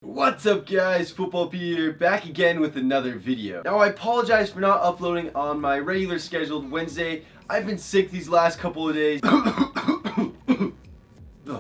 What's up guys, Footballpedia here, back again with another video. Now I apologize for not uploading on my regular scheduled Wednesday. I've been sick these last couple of days.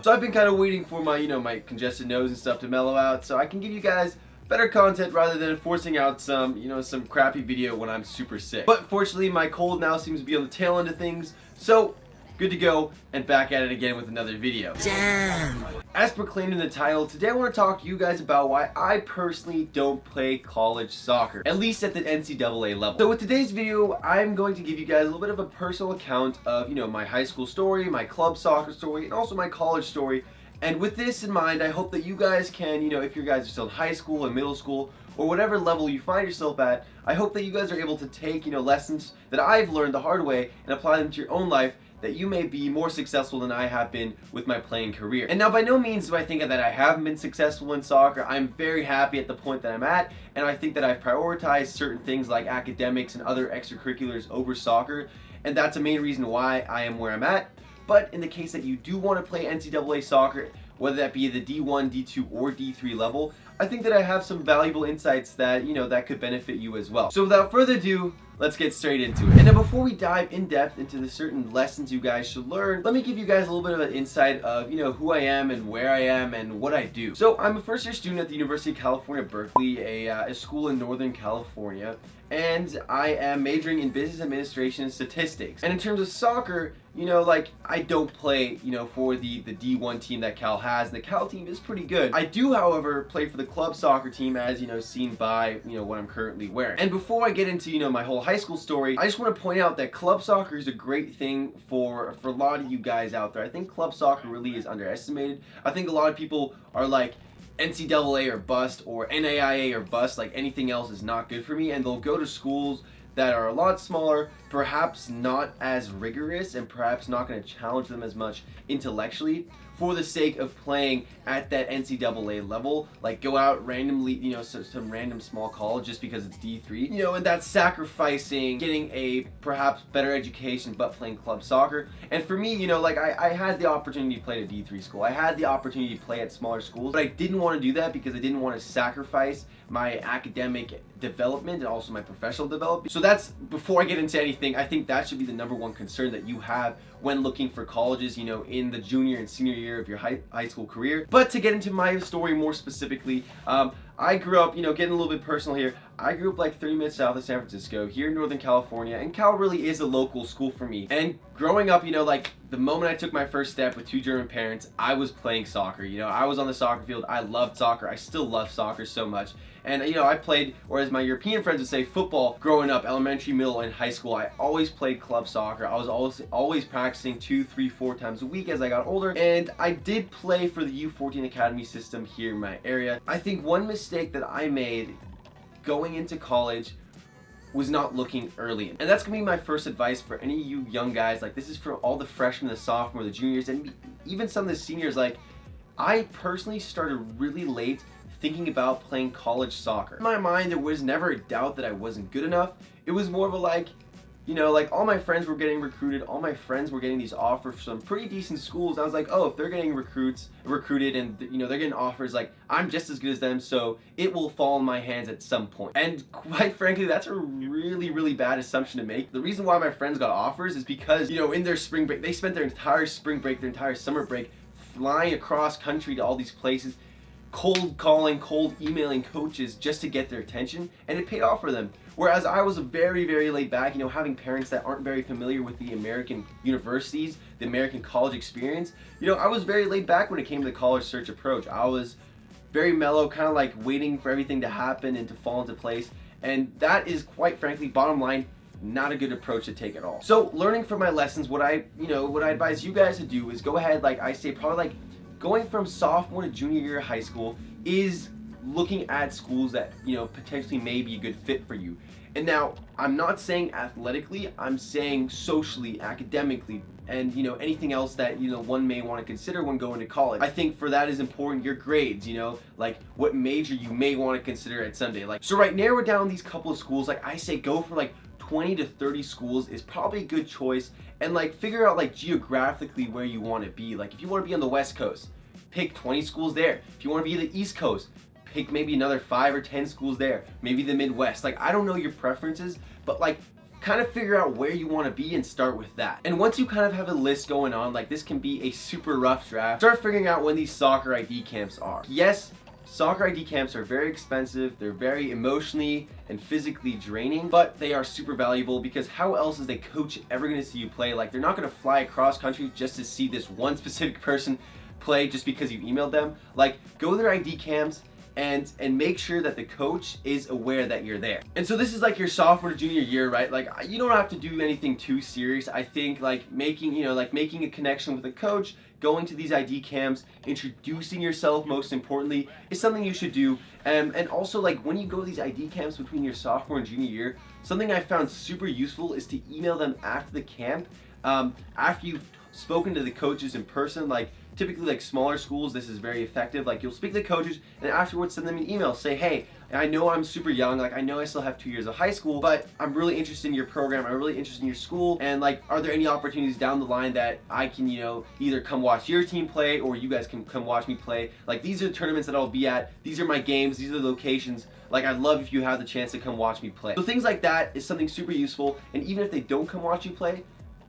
So I've been kind of waiting for my, my congested nose and stuff to mellow out so I can give you guys better content rather than forcing out some, some crappy video when I'm super sick. But fortunately my cold now seems to be on the tail end of things, so good to go and back at it again with another video. Damn. As proclaimed in the title, today I want to talk to you guys about why I personally don't play college soccer, at least at the NCAA level. So with today's video, I'm going to give you guys a little bit of a personal account of, my high school story, my club soccer story, and also my college story. And with this in mind, I hope that you guys can, if you guys are still in high school and middle school, or whatever level you find yourself at, I hope that you guys are able to take, lessons that I've learned the hard way and apply them to your own life, that you may be more successful than I have been with my playing career. And now by no means do I think that I haven't been successful in soccer. I'm very happy at the point that I'm at, and I think that I've prioritized certain things like academics and other extracurriculars over soccer, and that's a main reason why I am where I'm at. But in the case that you do want to play NCAA soccer, whether that be the D1, D2, or D3 level, I think that I have some valuable insights that, that could benefit you as well. So without further ado, let's get straight into it. And now before we dive in depth into the certain lessons you guys should learn, let me give you guys a little bit of an insight of, who I am and where I am and what I do. So I'm a first year student at the University of California, Berkeley, a school in Northern California, and I am majoring in business administration and statistics. And in terms of soccer, I don't play, for the D1 team that Cal has, and the Cal team is pretty good. I do, however, play for the club soccer team as, seen by, what I'm currently wearing. And before I get into, my whole high school story, I just want to point out that club soccer is a great thing for a lot of you guys out there. I think club soccer really is underestimated. I think a lot of people are like, NCAA or bust, or NAIA or bust, like anything else is not good for me, and they'll go to schools that are a lot smaller, perhaps not as rigorous, and perhaps not going to challenge them as much intellectually for the sake of playing at that NCAA level. Like go out randomly, some random small college just because it's D3, and that's sacrificing getting a perhaps better education but playing club soccer. And for me, I had the opportunity to play at a D3 school. I had the opportunity to play at smaller schools, but I didn't want to do that because I didn't want to sacrifice my academic development and also my professional development. So that's, before I get into anything, I think that should be the number one concern that you have when looking for colleges, in the junior and senior year of your high school career. But to get into my story more specifically, I grew up, getting a little bit personal here, I grew up like 30 minutes south of San Francisco, here in Northern California, and Cal really is a local school for me. And growing up, the moment I took my first step with two German parents, I was playing soccer. I was on the soccer field, I loved soccer, I still love soccer so much. And, I played, or as my European friends would say, football growing up, elementary, middle, and high school. I always played club soccer. I was always practicing 2, 3, 4 times a week as I got older. And I did play for the U14 academy system here in my area. I think one mistake that I made going into college was not looking early. And that's gonna be my first advice for any of you young guys. Like, this is for all the freshmen, the sophomores, the juniors, and even some of the seniors. Like, I personally started really late thinking about playing college soccer. In my mind, there was never a doubt that I wasn't good enough. It was more of a like all my friends were getting recruited, all my friends were getting these offers from some pretty decent schools. I was like, oh, if they're getting recruited and they're getting offers, like I'm just as good as them, so it will fall in my hands at some point. And quite frankly, that's a really, really bad assumption to make. The reason why my friends got offers is because, in their spring break, they spent their entire spring break, their entire summer break flying across country to all these places, cold calling, cold emailing coaches just to get their attention, and it paid off for them. Whereas I was very, very laid back, having parents that aren't very familiar with the American universities, the American college experience. I was very laid back when it came to the college search approach. I was very mellow, kind of like waiting for everything to happen and to fall into place. And that is, quite frankly, bottom line, not a good approach to take at all. So learning from my lessons, what I advise you guys to do is go ahead, like I say, probably like going from sophomore to junior year of high school is looking at schools that, potentially may be a good fit for you. And now, I'm not saying athletically, I'm saying socially, academically, and, anything else that, one may want to consider when going to college. I think for that is important, your grades, like what major you may want to consider at someday. Narrow down these couple of schools. Like I say, go for like 20 to 30 schools is probably a good choice, and figure out geographically where you want to be. Like if you want to be on the West Coast, pick 20 schools there. If you want to be the East Coast, pick maybe another 5 or 10 schools there, maybe the Midwest. Like, I don't know your preferences, but like, kind of figure out where you want to be and start with that. And once you kind of have a list going on, like this can be a super rough draft, start figuring out when these soccer ID camps are. Yes, soccer ID camps are very expensive, they're very emotionally and physically draining, but they are super valuable because how else is a coach ever going to see you play? Like, they're not going to fly across country just to see this one specific person play just because you emailed them. Like, go to their ID camps and make sure that the coach is aware that you're there. And so this is like your sophomore to junior year, right? Like, you don't have to do anything too serious. I think like making a connection with a coach, going to these ID camps, introducing yourself most importantly is something you should do. And also, like, when you go to these ID camps between your sophomore and junior year, something I found super useful is to email them after the camp, after you've spoken to the coaches in person. Like, typically, like smaller schools, this is very effective. Like, you'll speak to the coaches and afterwards send them an email. Say, hey, I know I'm super young, like I know I still have 2 years of high school, but I'm really interested in your program, I'm really interested in your school, and like, are there any opportunities down the line that I can, either come watch your team play or you guys can come watch me play? Like, these are the tournaments that I'll be at, these are my games, these are the locations. Like, I'd love if you have the chance to come watch me play. So things like that is something super useful, and even if they don't come watch you play,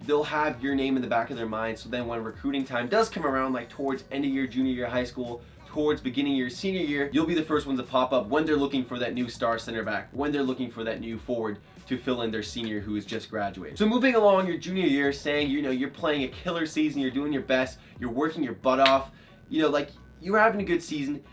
they'll have your name in the back of their mind, so then when recruiting time does come around, like towards end of year junior year high school, towards beginning of your senior year, you'll be the first ones to pop up when they're looking for that new star center back, when they're looking for that new forward to fill in their senior who has just graduated. So moving along your junior year, saying you're playing a killer season, you're doing your best, you're working your butt off, like you're having a good season.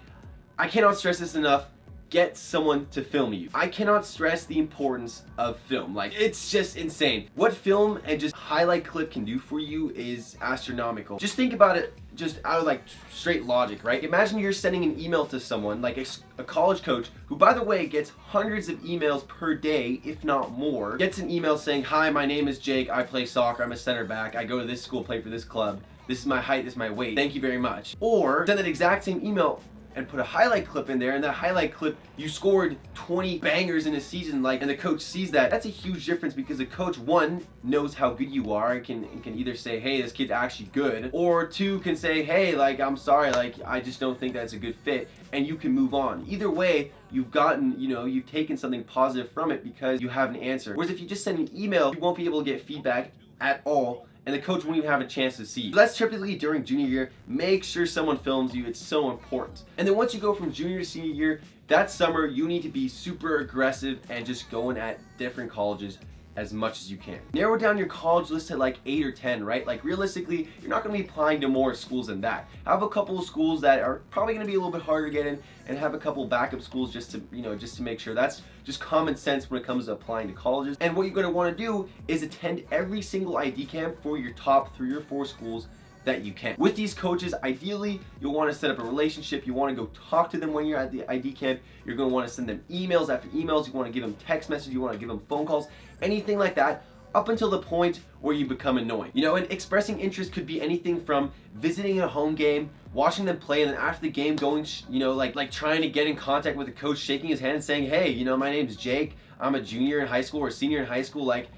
I cannot stress this enough. Get someone to film you. I cannot stress the importance of film. Like, it's just insane. What film and just highlight clip can do for you is astronomical. Just think about it just out of like straight logic, right? Imagine you're sending an email to someone, like a college coach, who, by the way, gets hundreds of emails per day, if not more, gets an email saying, hi, my name is Jake, I play soccer, I'm a center back, I go to this school, play for this club, this is my height, this is my weight, thank you very much. Or send that exact same email and put a highlight clip in there, and that highlight clip, you scored 20 bangers in a season, like, and the coach sees that. That's a huge difference because the coach, one, knows how good you are and can either say, hey, this kid's actually good, or two, can say, hey, like, I'm sorry, like, I just don't think that's a good fit, and you can move on. Either way, you've gotten, you've taken something positive from it because you have an answer. Whereas if you just send an email, you won't be able to get feedback at all, and the coach won't even have a chance to see you. So that's typically during junior year. Make sure someone films you. It's so important. And then once you go from junior to senior year, that summer you need to be super aggressive and just going at different colleges as much as you can. Narrow down your college list to like 8 or 10, right? Like, realistically, you're not going to be applying to more schools than that. Have a couple of schools that are probably going to be a little bit harder to get in, and have a couple backup schools just to make sure. That's just common sense when it comes to applying to colleges. And what you're going to want to do is attend every single ID camp for your top 3 or 4 schools that you can. With these coaches, ideally, you'll want to set up a relationship. You want to go talk to them when you're at the ID camp. You're going to want to send them emails after emails. You want to give them text messages. You want to give them phone calls, anything like that, up until the point where you become annoying. And expressing interest could be anything from visiting a home game, watching them play, and then after the game going, like trying to get in contact with the coach, shaking his hand and saying, hey, my name's Jake. I'm a junior in high school or senior in high school. Like,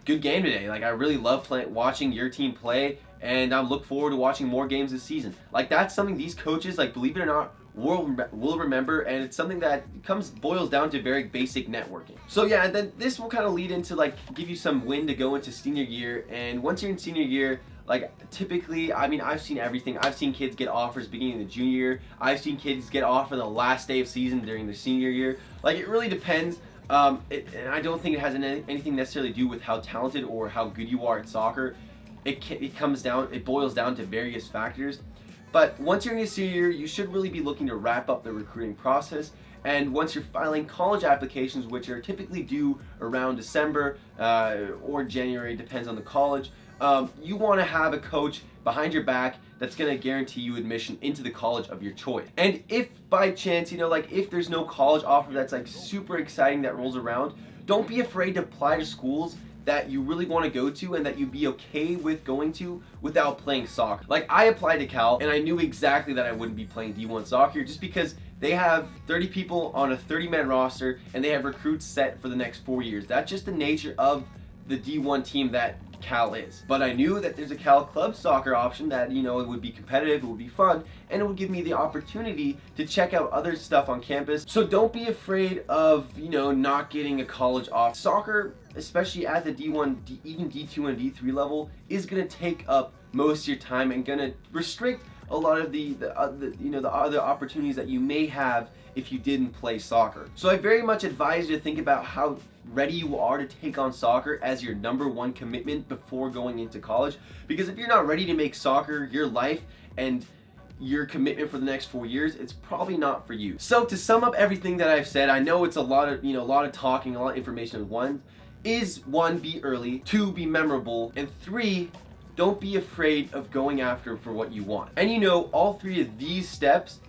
good game today. Like, I really love watching your team play, and I look forward to watching more games this season. Like, that's something these coaches, like, believe it or not, will remember, and it's something that boils down to very basic networking. So yeah, and then this will kind of lead into, like, give you some wind to go into senior year. And once you're in senior year, like, typically, I mean, I've seen everything. I've seen kids get offers beginning of the junior year. I've seen kids get offered the last day of season during the senior year. Like, it really depends. And I don't think it has anything necessarily to do with how talented or how good you are at soccer. It boils down to various factors. But once you're in your senior year, you should really be looking to wrap up the recruiting process. And once you're filing college applications, which are typically due around December or January, depends on the college, you want to have a coach behind your back that's going to guarantee you admission into the college of your choice. And if by chance, if there's no college offer that's like super exciting that rolls around, don't be afraid to apply to schools that you really want to go to and that you'd be okay with going to without playing soccer. Like, I applied to Cal, and I knew exactly that I wouldn't be playing D1 soccer just because they have 30 people on a 30-man roster and they have recruits set for the next 4 years. That's just the nature of the D1 team that Cal is. But I knew that there's a Cal club soccer option that, you know, it would be competitive, it would be fun, and it would give me the opportunity to check out other stuff on campus. So don't be afraid of, you know, not getting a college offer. Soccer, especially at the D1, even D2 and D3 level, is going to take up most of your time and going to restrict a lot of the other opportunities that you may have if you didn't play soccer. So I very much advise you to think about how ready you are to take on soccer as your #1 commitment before going into college, because if you're not ready to make soccer your life and your commitment for the next 4 years, it's probably not for you. So to sum up everything that I've said, I know it's a lot of talking, a lot of information at once. Is 1, be early, 2, be memorable, and 3, don't be afraid of going after for what you want. And you know, all 3 of these steps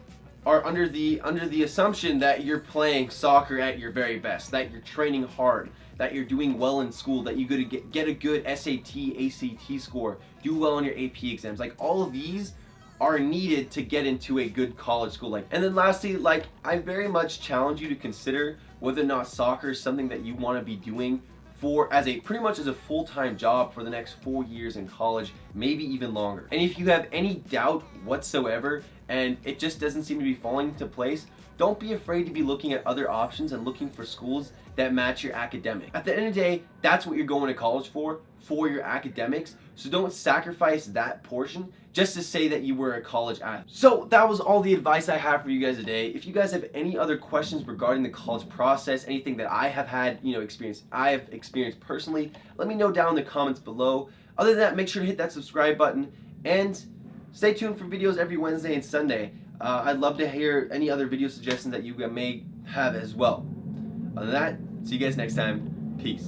are under the assumption that you're playing soccer at your very best, that you're training hard, that you're doing well in school, that you're going to get a good SAT, ACT score, do well on your AP exams. Like, all of these are needed to get into a good college school. And then lastly, I very much challenge you to consider whether or not soccer is something that you want to be doing pretty much as a full-time job for the next 4 years in college, maybe even longer. And if you have any doubt whatsoever and it just doesn't seem to be falling into place, don't be afraid to be looking at other options and looking for schools that match your academics. At the end of the day, that's what you're going to college for your academics. So don't sacrifice that portion just to say that you were a college athlete. So that was all the advice I have for you guys today. If you guys have any other questions regarding the college process, anything that I have had, I have experienced personally, let me know down in the comments below. Other than that, make sure to hit that subscribe button and stay tuned for videos every Wednesday and Sunday. I'd love to hear any other video suggestions that you may have as well. Other than that, see you guys next time. Peace.